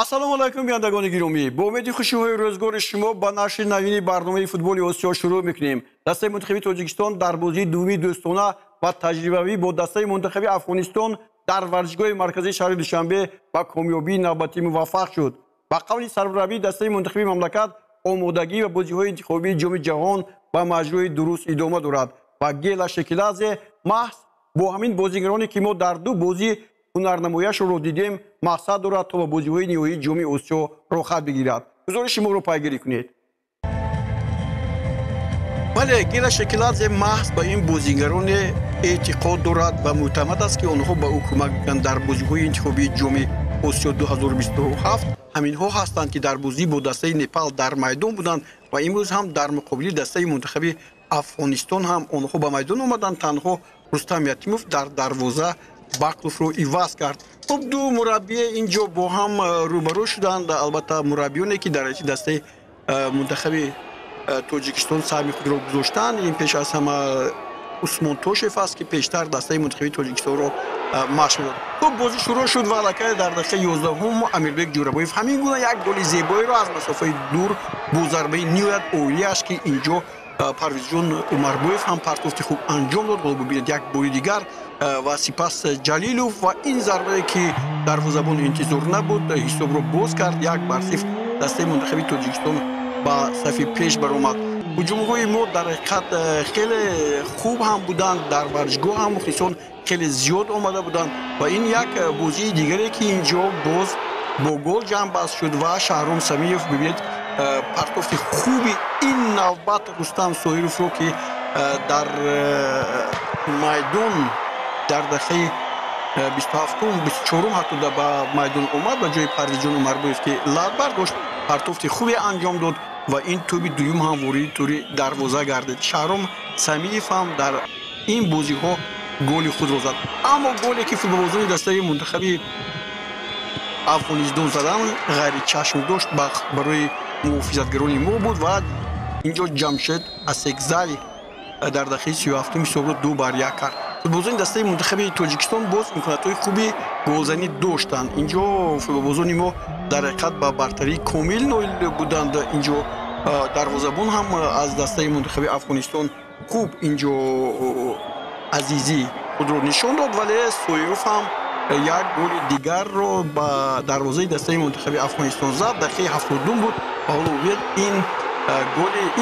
ассалому алайкум бинандагони гиромӣ, бо умеди хушиҳои рӯзгори шумо ба нашри навини барномаи футболи осиё шурӯъ мекунем. Дастаи мунтахаби Тоҷикистон дар бозии дуввумии дӯстона ва таҷрибавӣ бо дастаи мунтахаби Афғонистон дар варзишгоҳи марказии шаҳри Душанбе ба комёбии навбатӣ муваффақ шуд. Ба қавли сармураббии дастаи мунтахаби мамлакат, омодагӣ ва бозиҳои интихобии ҷоми ҷаҳон ба маҷрӯи дуруст идома дорад ва Гела Шекеладзе маҳз бо ҳамин бозигароне ки мо дар ду бозӣ ҳунарнамояшро дидем мақсад дорад то ба бозиҳои ниҳоии ҷоми осиё рохат бигирад. гузориши моро пайгирӣ кунед. бале, Гела Шекеладзе маҳз ба ин бозигароне эътиқод дорад ва мӯътамад аст ки онҳо ба ӯ кӯмак мекунанд дар бозиҳои интихобии ҷоми осиё 2027. ҳаминҳо ҳастанд ки дар бозӣ бо дастаи Непал дар майдон буданд ва имрӯз ҳам дар муқобили дастаи мунтахаби Афғонистон ҳам онҳо ба майдон омаданд. Танҳо Рустам Ятимов дар дарвоза Бакловро иваз кард. хуб, ду мураббие инҷо бо ҳам рӯбарӯ шуданд. Албатта мураббиёне ки дар раиси дастаи мунтахаби Тоҷикистон саҳми худро гузоштанд. Ин пеш аз ҳама Усмон Тошев аст ки пештар дастаи мунтахаби Тоҷикистонро машқ медод. хуб, бозӣ шурӯъ шуд ва аллакай дар дақиқаи 11 Амирбек Ҷӯрабоев ҳамин гуна як голи зебоиро аз масофаи дур бо зарбаи ниҳоят олияш ки инҷо Парвизҷон Умарбоев ҳам партофти хуб анҷом дод. Голуб бинед як бори дигар ва сипас Ҷалилов ва ин зарбае ки дарвозабон интизор набуд ҳисобро боз кард. 1-0 дастаи мунтахаби Тоҷикистон ба сафи пеш баромад. ҳуҷумҳои мо дар ҳақиқат хеле хуб ҳам буданд. Дар варзишгоҳ ҳам мухлисон хеле зиёд омада буданд ва ин як бозии дигаре ки инҷо боз бо гол ҷамъбаст шуд ва Шаҳром Самиев бибинед партофти хуби ин навбат Рустам Соировро ки дар майдон дар дақиқаи 27-24 ҳатто ба майдон омад ба ҷои Парвизҷон Умарбоев ки лаббар дошт партофти хубе анҷом дод ва ин тӯби дуюм ҳам вориди тури дарвоза гардид. Шаҳром Самиев ҳам дар ин бозиҳо голи худро зад. Аммо голе ки футболбозони дастаи мунтахаби Афғонистон задан ғайри чашм дошт барои муҳофизатгарони мо буд ва инҷо Ҷамшед Асекзай дар дақиқаи 37 ҳисобро 2-1 кард. футболбозони дастаи мунтахаби Тоҷикистон боз имкониятҳои хуби голзанӣ доштанд. инҷо футболбозони мо дар ҳақиқат ба бартарии комил ноил буданд. инҷо дарвозабон ҳам аз дастаи мунтахаби Афғонистон хуб инҷо азизӣ худро нишон дод, вале Соиров ҳам як голи дигарро ба дарвозаи дастаи мунтахаби Афғонистон зад. дақиқаи 70 буд. ба ҳоло увед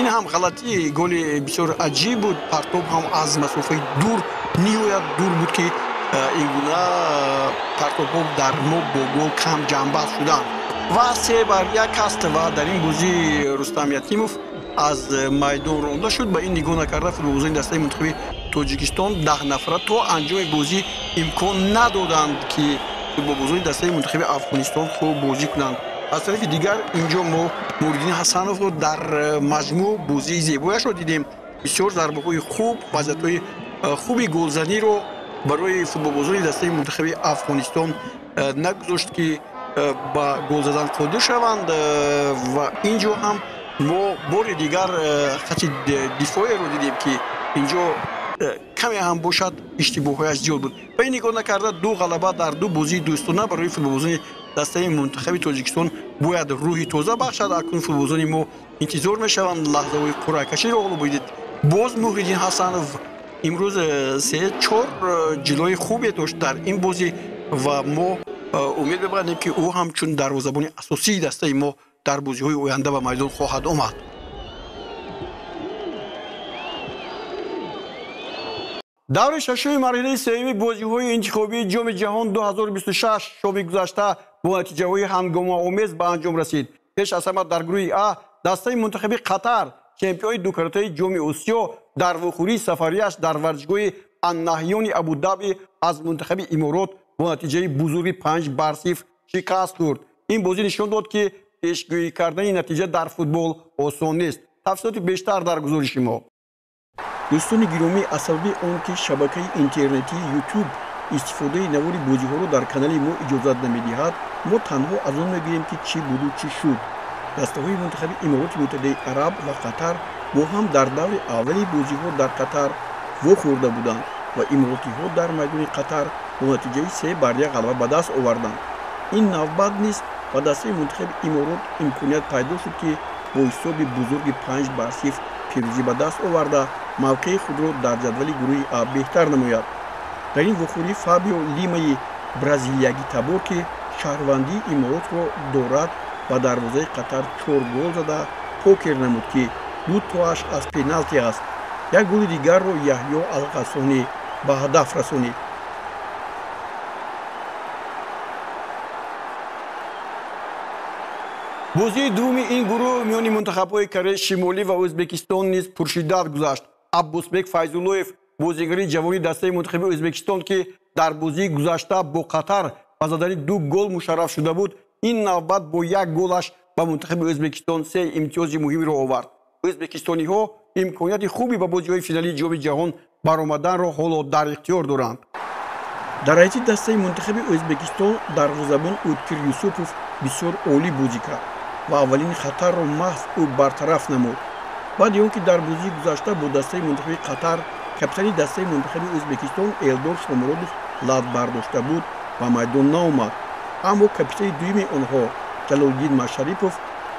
ин ҳам ғалатӣ голи бисёр аҷиб буд. партоб ҳам аз масофаи дур ниҳоят дур буд ки ин гуна партобҳо дар мо бо гол кам ҷамъбаст шуданд ва 3-1 аст ва дар ин бозӣ Рустам Ятимов аз майдон ронда шуд. ба ин нигоҳ накарда футболбозони дастаи мунтахаби Тоҷикистон 10 нафара то анҷоми бозӣ имкон надоданд ки футболбозони дастаи мунтахаби Афғонистон хуб бозӣ кунанд. аз тарафи дигар инҷо мо Нуриддин Ҳасановро дар маҷмӯъ бозии зебояшро дидем. бисёр зарбаҳои хуб, вазъиятҳои хуби голзаниро барои футболбозони дастаи мунтахаби Афғонистон нагузошт ки ба гол задан қодир шаванд ва инҷо ҳам мо бори дигар хати дифоеро дидем ки инҷо каме ҳам бошад иштибоҳҳояш зиёд буд. ба ин нигоҳ накарда ду ғалаба дар ду бозии дӯстона барои футболбозони дастаи мунтахаби Тоҷикистон бояд рӯҳи тоза бахшад. акнун футболбозони мо интизор мешаванд лаҳзаҳои қуръакаширо. ҳоло боидед боз Муҳриддин Ҳасанов имрӯз 3-4 ҷилои хубе дошт дар ин бозӣ ва мо умед мебарандем ки ӯ ҳамчун дарвозабони асосии дастаи мо дар бозиҳои оянда ба майдон хоҳад омад. даври шашуми марҳилаи сеюми бозиҳои интихобии ҷоми ҷаҳон 2026 шоми гузашта бо натиҷаҳои ҳангомаомез ба анҷом расид. пеш аз ҳама дар гурӯҳи А дастаи мунтахаби Қатар чемпиони ду каратаи ҷоми осиё дар вохӯрии сафарияш дар варзишгоҳи Ан-Наҳёни Абу-Даби аз мунтахаби Иморот бо натиҷаи бузурги 5-0 шикаст хӯрд. ин бозӣ нишон дод ки пешгӯӣ кардани натиҷа дар футбол осон нест. тафсилоти бештар дар гузориши мо. дӯстони гиромӣ, аз сабаби он ки шабакаи интернетии YouTube истифодаи навори бозиҳоро дар канали мо иҷозат намедиҳад, мо танҳо аз он мегӯем ки чӣ буду чӣ шуд. дастаҳои мунтахаби Имороти Муттаҳидаи Араб ва Қатар бо ҳам дар даври аввали бозиҳо дар Қатар вохӯрда буданд ва иморотиҳо дар майдони Қатар бо натиҷаи 3-1 ғалаба ба даст оварданд. ин навбат низ ва дастаи мунтахаби иморот имконият пайдо шуд ки бо ҳисоби бузурги 5-0 пирӯзӣ ба даст оварда мавқеи худро дар ҷадвали гурӯҳи А беҳтар намояд. дар ин вухӯрӣ Фабио Лимаи бразилиягӣ табор ки шаҳрвандии иморотро дорад ба дарвозаи Қатар 4 гол зада покер намуд ки 2 тоаш аз пеналти аст. як голи дигарро Яҳьё Алғасонӣ ба ҳадаф расонид. бозии дуввуми ин гурӯҳ миёни мунтахабҳои Кореяи Шимолӣ ва Ӯзбекистон низ пуршиддат гузашт. Аббосбек Файзуллоев, бозигари ҷавони дастаи мунтахаби Ӯзбекистон ки дар бозии гузашта бо Қатар ба задани 2 гол мушарраф шуда буд, ин навбат бо 1 голаш ба мунтахаби Ӯзбекистон 3 имтиёзи муҳимро овард. ӯзбекистониҳо имконияти хуби ба бозиҳои финалии ҷоми ҷаҳон баромаданро ҳоло дар ихтиёр доранд. дар ҳайати дастаи мунтахаби Ӯзбекистон дарвозабон Уткир Юсупов бисёр олӣ бозӣ кард ва аввалин хатарро маҳз ӯ бартараф намуд. баъди он ки дар бозии гузашта бо дастаи мунтахаби Қатар капитани дастаи мунтахаби Ӯзбекистон Элдор Шомуродов лад бардошта буд, ба майдон наомад. аммо капитани дуюми онҳо Ҷалолиддин Машарипов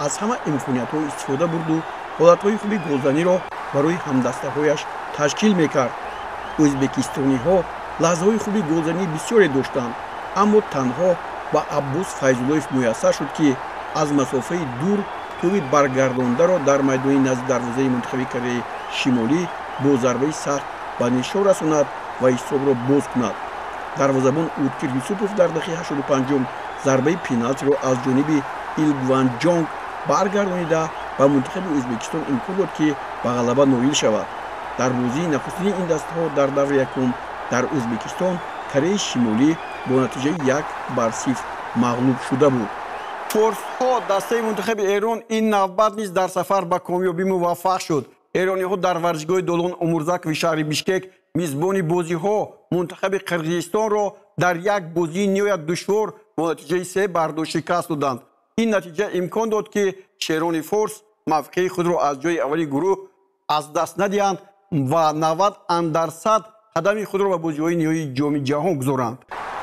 аз ҳама имкониятҳо истифода бурду ҳолатҳои хуби голзаниро барои ҳамдастаҳояш ташкил мекард. ӯзбекистониҳо лаҳзаҳои хуби голзанӣ бисёре доштанд, аммо танҳо ба Аббос Файзуллоев муяссар шуд ки аз масофаи дур тӯби баргардондаро дар майдони назди дарвозаи мунтахаби Кореяи Шимолӣ бо зарбаи сахт ба нишон расонад ва ҳисобро боз кунад. дарвозабон Уткир Юсупов дар дақиқаи 85 зарбаи пеналтиро аз ҷониби Илгванҷонг баргардонида ба мунтахаби Ӯзбекистон имкон дод ки ба ғалаба ноил шавад. дар бозии нахустини ин дастаҳо дар даври якум дар Ӯзбекистон Кореяи Шимолӣ бо натиҷаи 1-0 мағлуб шуда буд. форсҳо дастаи мунтахаби Эрон ин навбат низ дар сафар ба комёбӣ муваффақ шуд. эрониҳо дар варзишгоҳи Долон Умурзакови шаҳри Бишкек мизбони бозиҳо мунтахаби Қирғизистонро дар як бозии ниҳоят душвор бо натиҷаи 3-2 шикаст доданд. ин натиҷа имкон дод ки шерони Форс мавқеи худро аз ҷои аввали гурӯҳ аз даст надиҳанд ва 90% қадами худро ба бозиҳои ниҳоии ҷоми ҷаҳон гузоранд.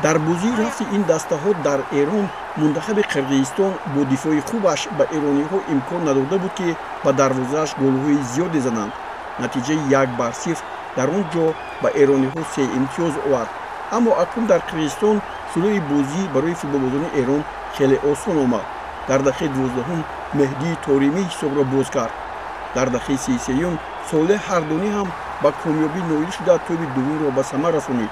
дар бозии рафти ин дастаҳо дар Эрон мунтахаби Қирғизистон бо дифои хубаш ба эрониҳо имкон надода буд ки ба дарвозааш голҳои зиёде зананд. натиҷаи 1-0 дар он ҷо ба эрониҳо 3 имтиёз овард. аммо акнун дар Қирғизистон шурӯъи бозӣ барои футболбозони Эрон хеле осон омад. дар дақиқаи 12 Меҳдии Торимӣ ҳисобро боз кард. дар дақиқаи 33 Солеҳ Ҳардонӣ ҳам ба комёбӣ ноил шуда тӯби дуввумро ба самар расонид.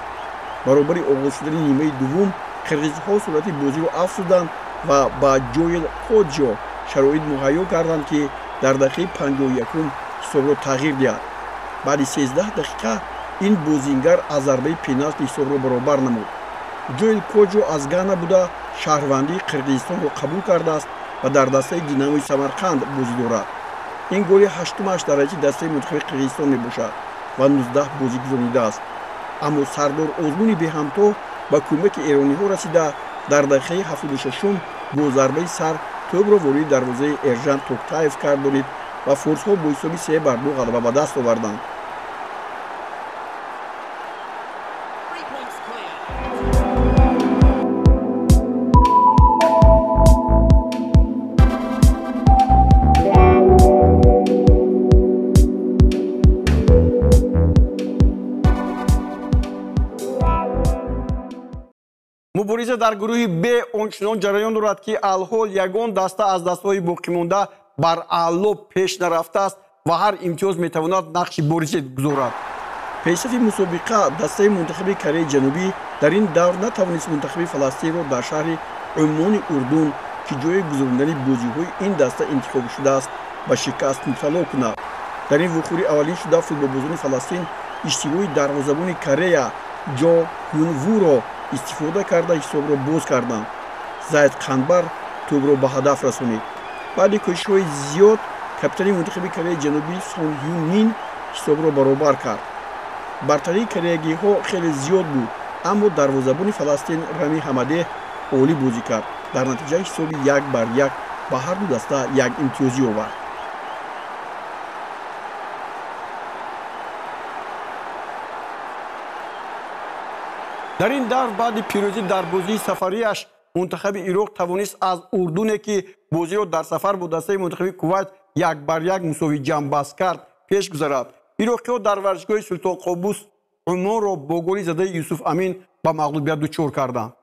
баробари оғоз шудани нимаи дуввум қирғизҳо суръати бозиро афт доданд ва ба Ҷоел Коҷо шароит муҳайё карданд ки дар дақиқаи 51 ҳисобро тағйир диҳад. баъди 13 дақиқа ин бозингар аз зарбаи пеналти ҳисобро баробар намуд. Ҷоел Коҷо аз Гана буда шаҳрвандии Қирғизистонро қабул кардааст ва дар дастаи Динаmoи Самарқанд бозӣ дорад. ин голи 8-умаш дар ҳайати дастаи мунтахаби Қирғизистон мебошад ва 19 бозӣ гузаронидааст. аммо Сардор Озмуни беҳамто ба кӯмаки эрониҳо расида дар дақиқаи 76 бо зарбаи сар тӯбро ворidi дарвозаи Эржан Токтаев гардонид ва форсҳо бо ҳисоби 3-2 ғалаба ба даст оварданд. мубориза дар гурӯҳи Б ончунон ҷараён дорад ки алҳол ягон даста аз дастаҳои боқимонда бар аъло пеш нарафтааст ва ҳар имтиёз метавонад нақши боризе гузорад. пешсафи мусобиқа дастаи мунтахаби Кореяи Ҷанубӣ дар ин давр натавонист мунтахаби Фаластинро дар шаҳри Уммони Урдун ки ҷои гузарондани бозиҳои ин даста интихоб шудааст ба шикаст мубтало кунад. дар ин вухӯрӣ аввалин шуда футболбозони Фаластин иштибоҳи дарвозабони Корея Ҷо Ҳюнвуро истифода карда ҳисобро боз карданд. Зайд Қанбар тӯбро ба ҳадаф расонид. баъди кӯшишҳои зиёд капитани мунтахаби Кореяи Ҷанубӣ Сон Ҳюн Мин ҳисобро баробар кард. бартарии кореягиҳо хеле зиёд буд, аммо дарвозабони Фаластин Рами Ҳамадеҳ олӣ бозӣ кард. дар натиҷа ҳисоби 1-1 ба ҳарду даста як имтиёзӣ овард. дар ин давр баъди пирӯзӣ дар бозии сафариаш منتخب عراق توانست از اردنی که بازی را در سفر با دسته منتخب کویت 1-1 مساوی جمع کرد پیش گذرد. عراقی‌ها در ورزشگاه سلطان قابوس عمان را با گل زده یوسف امین به مغلوبیت دچار کردند.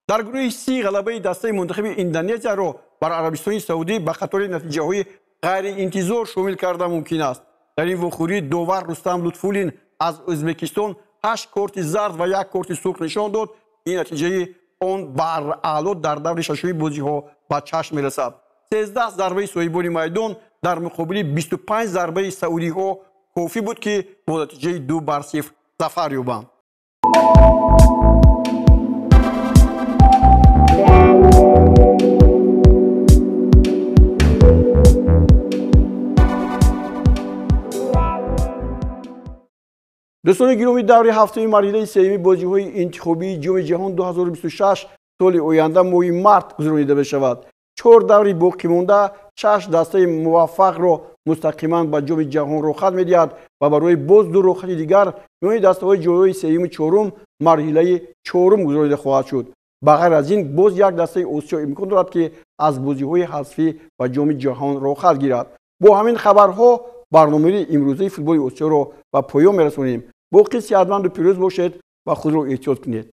در گروه سی غلبه دسته منتخب اندونزیا را بر عربستان سعودی به خاطر نتیجه‌های غیر انتظار شامل کرده ممکن است. در این وخوری داور رستم لطفولین از ازبکستان 8 کارت زرد و 1 کارت سرخ نشان داد. این نتیجه آن بر اعلی در دور ششمی بازی‌ها به چشم می‌رسد. 13 ضربه صاحبان میدان در مقابل 25 ضربه سعودی‌ها کافی بود که با نتیجه 2-0 ظفر یابند. دوستان گرامی، دور هفته مرحله سوم بازی‌های انتخابی جام جهان 2026 سال آینده ماه مارت گذرانیده بشود. 4 دوری باقی مانده 6 دسته موفق را مستقیما به جام جهان رخصت می‌دهد و برای باز 2 رخصت دیگر میان دسته‌های جایزه سوم و چهارم مرحله چهارم گذرانیده خواهد شد. بغیر از این باز یک دسته آسیا امکان دارد که از بازی‌های حذفی و جام جهان رخصت گیرد. با همین خبرها برنامه امروزه فوتبال آسیا را به پایان می‌رسانیم. باقی صحتمند و پیروز باشید و خود را احتیاط کنید.